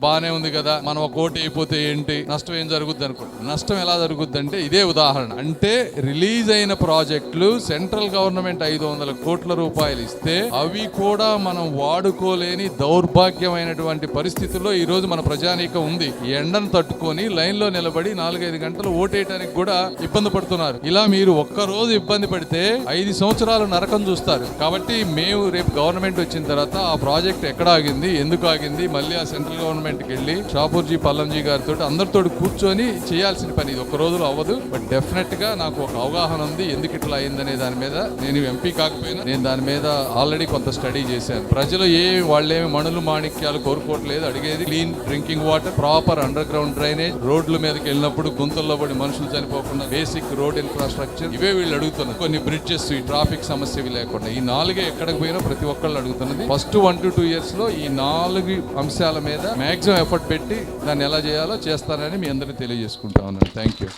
బానే ఉంది కదా, మనం ఒక ఓటు అయిపోతే ఏంటి, నష్టం ఏం జరుగుద్ది అనుకోండి. నష్టం ఎలా జరుగుద్ది అంటే ఇదే ఉదాహరణ. అంటే రిలీజ్ అయిన ప్రాజెక్టులు సెంట్రల్ గవర్నమెంట్ 500 కోట్ల రూపాయలు ఇస్తే అవి కూడా మనం వాడుకోలేని దౌర్భాగ్యమైనటువంటి పరిస్థితుల్లో ఈ రోజు మన ప్రజానీకం ఉంది. ఈ ఎండను తట్టుకొని లైన్ లో నిలబడి 4-5 గంటలు ఓటేయడానికి కూడా ఇబ్బంది పడుతున్నారు. ఇలా మీరు ఒక్కరోజు ఇబ్బంది పడితే 5 సంవత్సరాలు నరకం చూస్తారు. కాబట్టి మేము రేపు గవర్నమెంట్ వచ్చిన తర్వాత ఆ ప్రాజెక్ట్ ఎక్కడ ఆగింది, ఎందుకు ఆగింది, మళ్ళీ ఆ సెంట్రల్ గవర్నమెంట్ కి వెళ్ళి షాపూర్జీ పల్లంజీ గారితో అందరితో కూర్చొని చేయాల్సిన పని. ఇది ఒక్క రోజులో అవ్వదు. బట్ డెఫినెట్ గా నాకు ఒక అవగాహన ఉంది ఎందుకు ఇట్లా అయిందనే దాని మీద. నేను ఎంపీ కాకపోయినా నేను దాని మీద ఆల్రెడీ కొంత స్టడీ చేశాను. ప్రజలు వాళ్ళేమి మణులు మాణిక్యాలు కోరుకోవట్లేదు. అడిగేది clean drinking water, proper under ground drainage, రోడ్ల మీదకి వెళ్ళినప్పుడు గుంతల్లో పడి మనుషులు చనిపోకుండా బేసిక్ రోడ్ ఇన్ఫ్రాస్ట్రక్చర్, ఇవే వీళ్ళు అడుగుతున్నారు. కొన్ని బ్రిడ్జెస్, ఈ ట్రాఫిక్ సమస్య లేకుండా ఈ 4 ఎక్కడికి పోయినా ప్రతి ఒక్కళ్ళు అడుగుతున్నది. ఫస్ట్ 1 to 2 years లో ఈ 4 అంశాల మీద మాక్సిమం ఎఫర్ట్ పెట్టి దాన్ని ఎలా చేయాలో చేస్తానని మీ అందరినీ తెలియజేసుకుంటా ఉన్నాను. Thank you.